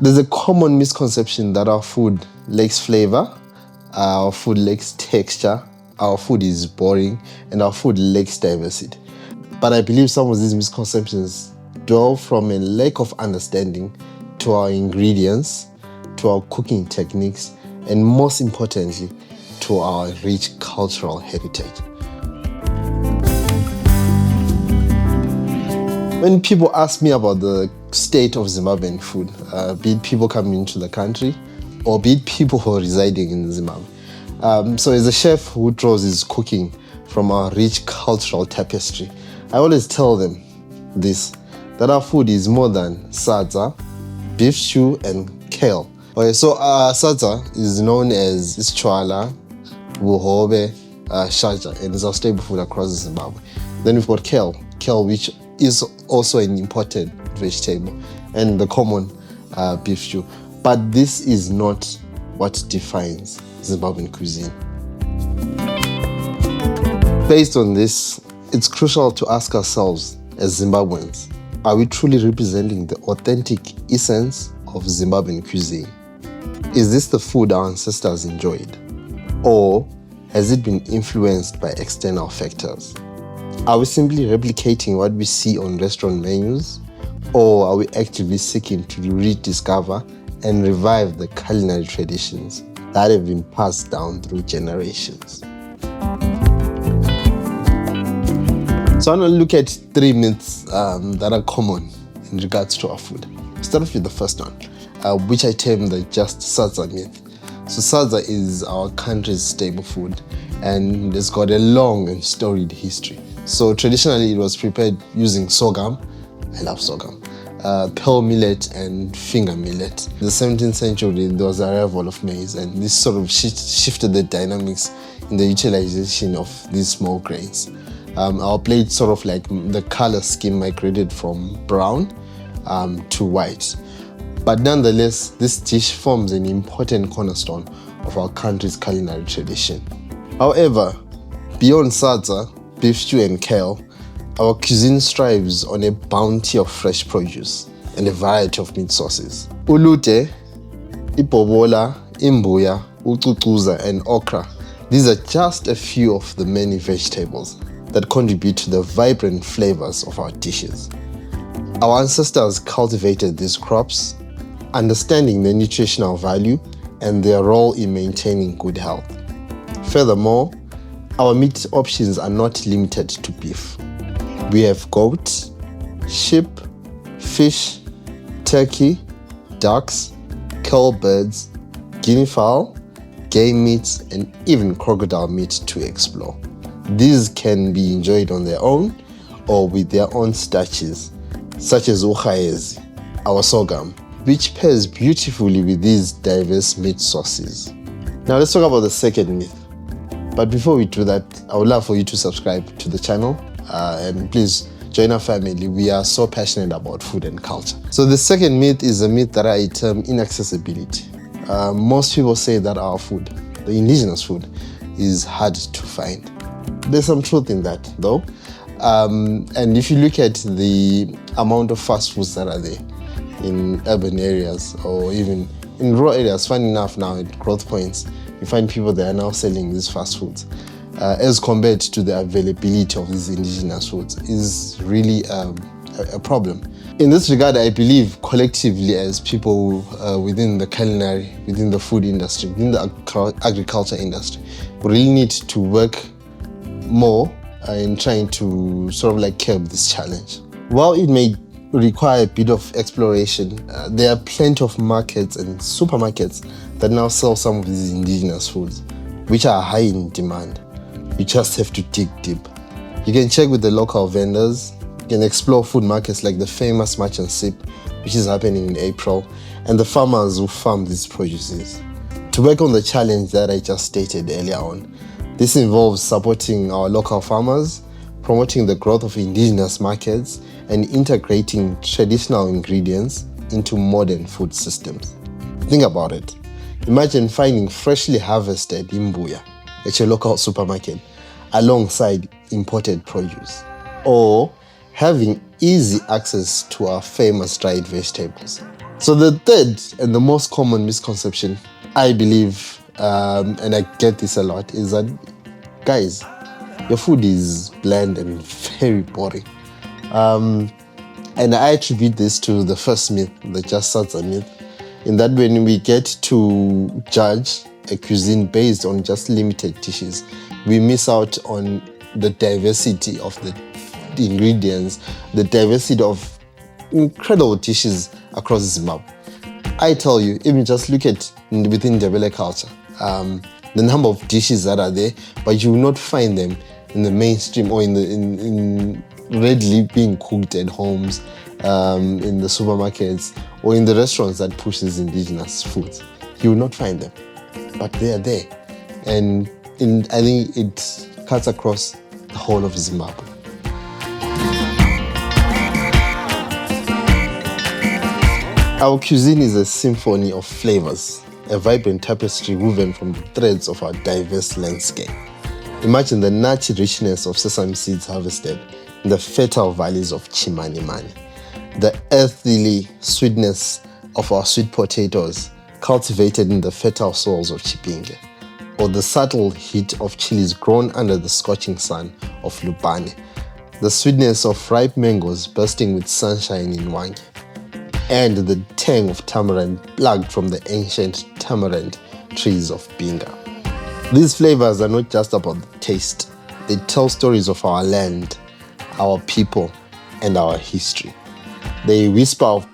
There's a common misconception that our food lacks flavor, our food lacks texture, our food is boring, and our food lacks diversity. But I believe some of these misconceptions derive from a lack of understanding to our ingredients, to our cooking techniques, and most importantly, to our rich cultural heritage. When people ask me about the state of Zimbabwean food, be it people coming into the country or be it people who are residing in Zimbabwe. So as a chef who draws his cooking from our rich cultural tapestry, I always tell them this, that our food is more than sadza, beef stew, and kale. Okay, so sadza is known as ischwala, buhobe, shaja, and is our staple food across Zimbabwe. Then we've got kale, which is also an imported vegetable, and the common beef stew. But this is not what defines Zimbabwean cuisine. Based on this, it's crucial to ask ourselves as Zimbabweans, are we truly representing the authentic essence of Zimbabwean cuisine? Is this the food our ancestors enjoyed? Or has it been influenced by external factors? Are we simply replicating what we see on restaurant menus? Or are we actively seeking to rediscover and revive the culinary traditions that have been passed down through generations? So I want to look at 3 myths that are common in regards to our food. I'll start off with the first one, which I term the Just Sadza Myth. So sadza is our country's staple food, and it's got a long and storied history. So traditionally, it was prepared using sorghum. I love sorghum. Pearl millet and finger millet. In the 17th century, there was a arrival of maize, and this sort of shifted the dynamics in the utilization of these small grains. Our plate sort of like the color scheme migrated from brown to white. But nonetheless, this dish forms an important cornerstone of our country's culinary tradition. However, beyond sadza, beef stew and kale, our cuisine strives on a bounty of fresh produce and a variety of meat sources. Ulute, ibobola, imbuya, ucucuza, and okra. These are just a few of the many vegetables that contribute to the vibrant flavors of our dishes. Our ancestors cultivated these crops, understanding their nutritional value and their role in maintaining good health. Furthermore, our meat options are not limited to beef. We have goat, sheep, fish, turkey, ducks, cull birds, guinea fowl, game meats, and even crocodile meat to explore. These can be enjoyed on their own or with their own starches, such as ukhayezi, our sorghum, which pairs beautifully with these diverse meat sources. Now let's talk about the second myth. But before we do that, I would love for you to subscribe to the channel and please join our family. We are so passionate about food and culture. So the second myth is a myth that I term inaccessibility. Most people say that our food, the indigenous food, is hard to find. There's some truth in that though. And if you look at the amount of fast foods that are there in urban areas or even in rural areas, funny enough now at growth points, you find people that are now selling these fast foods as compared to the availability of these indigenous foods is really a problem. In this regard, I believe collectively as people within the culinary, within the food industry, within the agriculture industry, we really need to work more in trying to sort of like curb this challenge. While it may require a bit of exploration, there are plenty of markets and supermarkets that now sell some of these indigenous foods, which are high in demand. You just have to dig deep. You can check with the local vendors. You can explore food markets like the famous March and Sip, which is happening in April, and the farmers who farm these produces. To work on the challenge that I just stated earlier on, this involves supporting our local farmers, promoting the growth of indigenous markets, and integrating traditional ingredients into modern food systems. Think about it. Imagine finding freshly harvested imbuya at your local supermarket alongside imported produce, or having easy access to our famous dried vegetables. So the third and the most common misconception, I believe, and I get this a lot, is that, guys, your food is bland and very boring. And I attribute this to the first myth, the Just Sadza myth, in that when we get to judge a cuisine based on just limited dishes, we miss out on the diversity of the ingredients, the diversity of incredible dishes across Zimbabwe. I tell you, even just look at within Ndebele culture, the number of dishes that are there, but you will not find them in the mainstream or in readily being cooked at homes, in the supermarkets or in the restaurants that pushes indigenous foods. You will not find them, but they are there, and I think it cuts across the whole of Zimbabwe. Our cuisine is a symphony of flavors, a vibrant tapestry woven from the threads of our diverse landscape. Imagine the nutty richness of sesame seeds harvested in the fertile valleys of Chimanimani, the earthly sweetness of our sweet potatoes cultivated in the fertile soils of Chipinge, or the subtle heat of chilies grown under the scorching sun of Lupane, the sweetness of ripe mangoes bursting with sunshine in Wange, and the tang of tamarind plucked from the ancient tamarind trees of Binga. These flavors are not just about the taste. They tell stories of our land, our people, and our history. They whisper of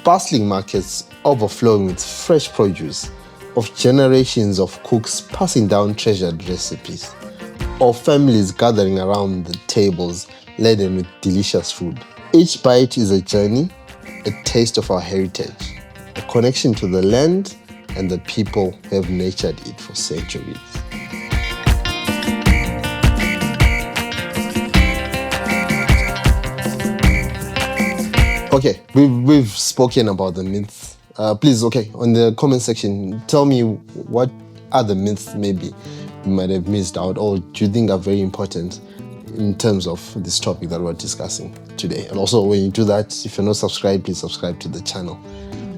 bustling markets overflowing with fresh produce, of generations of cooks passing down treasured recipes, of families gathering around the tables laden with delicious food. Each bite is a journey, a taste of our heritage, a connection to the land and the people who have nurtured it for centuries. Okay, we've spoken about the myths. Please, on the comment section, tell me what other myths maybe you might have missed out or do you think are very important in terms of this topic that we're discussing today. And also, when you do that, if you're not subscribed, please subscribe to the channel.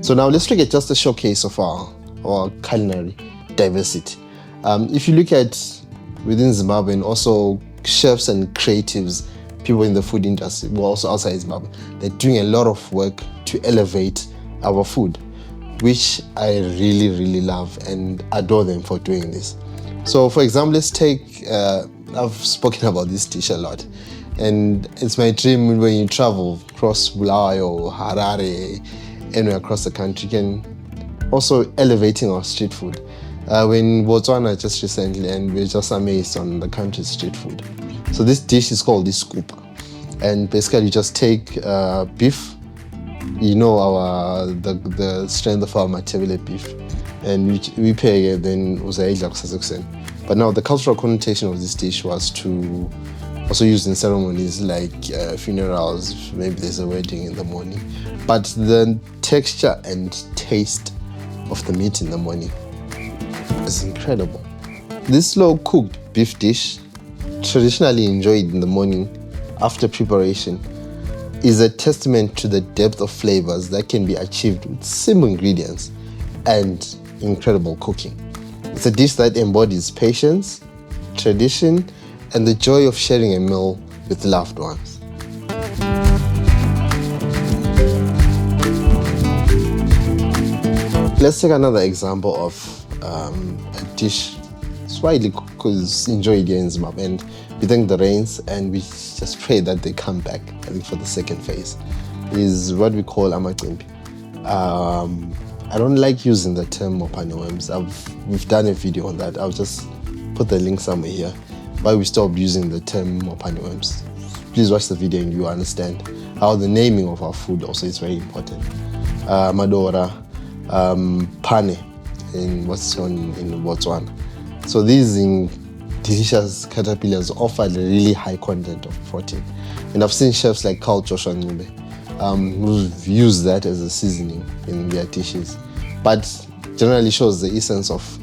So now let's look at just a showcase of our culinary diversity. If you look at within Zimbabwe and also chefs and creatives, people in the food industry, well, also outside Zimbabwe, they're doing a lot of work to elevate our food, which I really, really love and adore them for doing this. So for example, let's take, I've spoken about this dish a lot, and it's my dream when you travel across Bulawayo, Harare, anywhere across the country, can also elevating our street food. When Botswana just recently, and we're just amazed on the country's street food. So this dish is called iskupa, and basically you just take beef, you know the strength of our Matebele beef, and we pay it, then uzaidla kusasa. But now the cultural connotation of this dish was to also used in ceremonies like funerals, maybe there's a wedding in the morning. But the texture and taste of the meat in the morning is incredible. This slow cooked beef dish, traditionally enjoyed in the morning after preparation, is a testament to the depth of flavors that can be achieved with simple ingredients and incredible cooking. It's a dish that embodies patience, tradition, and the joy of sharing a meal with loved ones. Let's take another example of a dish it's widely enjoyed here in Zimbabwe, and we thank the rains and we just pray that they come back, I think, for the second phase, is what we call amacimbi. I don't like using the term mopane worms. We've done a video on that. I'll just put the link somewhere here. Why we stopped using the term mopane worms. Please watch the video and you understand how the naming of our food also is very important. Madora, pane, in what's known in Botswana. So these delicious caterpillars offer a really high content of protein. And I've seen chefs like Carl Joshua Ncube who've used that as a seasoning in their dishes. But generally shows the essence of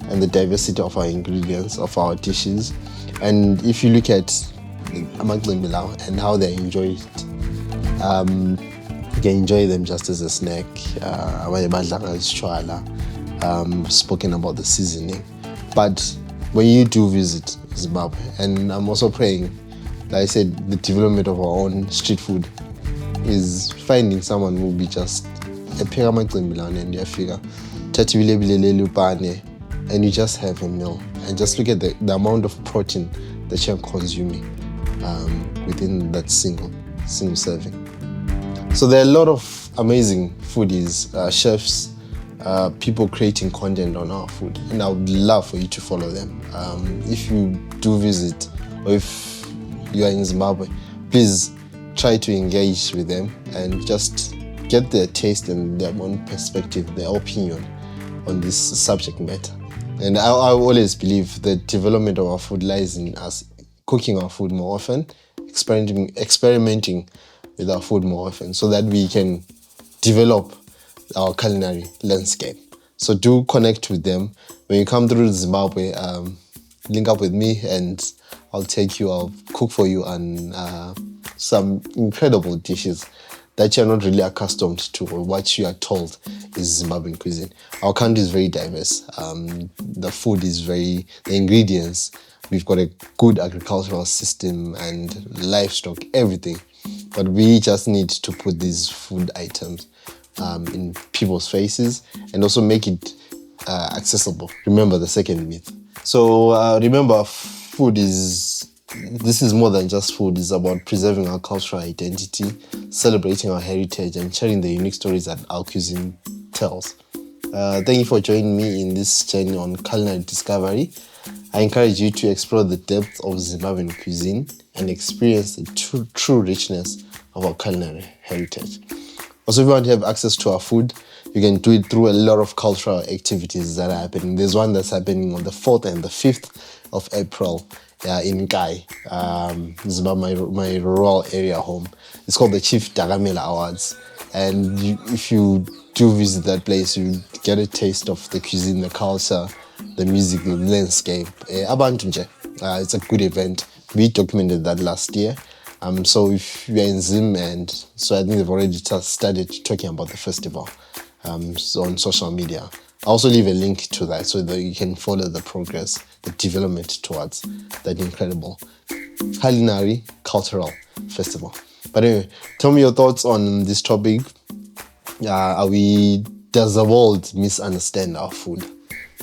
and the diversity of our ingredients, of our dishes. And if you look at amacimbi and how they're enjoyed, You can enjoy them just as a snack. Spoken about the seasoning. But when you do visit Zimbabwe, and I'm also praying, like I said, the development of our own street food is finding someone who will be just a and you figure and you just have a meal and just look at the amount of protein that you're consuming within that single serving. So there are a lot of amazing foodies, chefs, people creating content on our food, and I would love for you to follow them. If you do visit, or if you are in Zimbabwe, please try to engage with them and just get their taste and their own perspective, their opinion on this subject matter. And I always believe the development of our food lies in us cooking our food more often, experimenting with our food more often, so that we can develop our culinary landscape. So do connect with them. When you come through Zimbabwe, link up with me and I'll cook for you on some incredible dishes that you're not really accustomed to, or what you are told is Zimbabwean cuisine. Our country is very diverse. The food is the ingredients, we've got a good agricultural system and livestock, everything. But we just need to put these food items in people's faces and also make it accessible. Remember the second myth. So remember, this is more than just food. It's about preserving our cultural identity, celebrating our heritage, and sharing the unique stories that our cuisine tells. Thank you for joining me in this journey on culinary discovery. I encourage you to explore the depth of Zimbabwean cuisine and experience the true richness of our culinary heritage. Also, if you want to have access to our food, you can do it through a lot of cultural activities that are happening. There's one that's happening on the 4th and the 5th of April in Kai, Zimbabwe, my rural area home. It's called the Chief Dagamela Awards. And if you do visit that place, you get a taste of the cuisine, the culture, the music, the landscape. It's a good event. We documented that last year. So if you're in Zim, and so I think they've already started talking about the festival on social media. I'll also leave a link to that so that you can follow the progress, the development towards that incredible culinary cultural festival. But anyway, tell me your thoughts on this topic. Does the world misunderstand our food?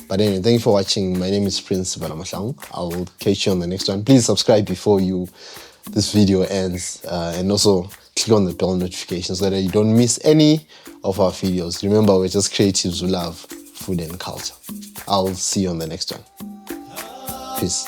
But anyway, thank you for watching. My name is Prince Valamaslang. I'll catch you on the next one. Please subscribe before this video ends, and also click on the bell notification so that you don't miss any of our videos. Remember, we're just creatives who love food and culture. I'll see you on the next one. Peace.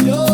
Yo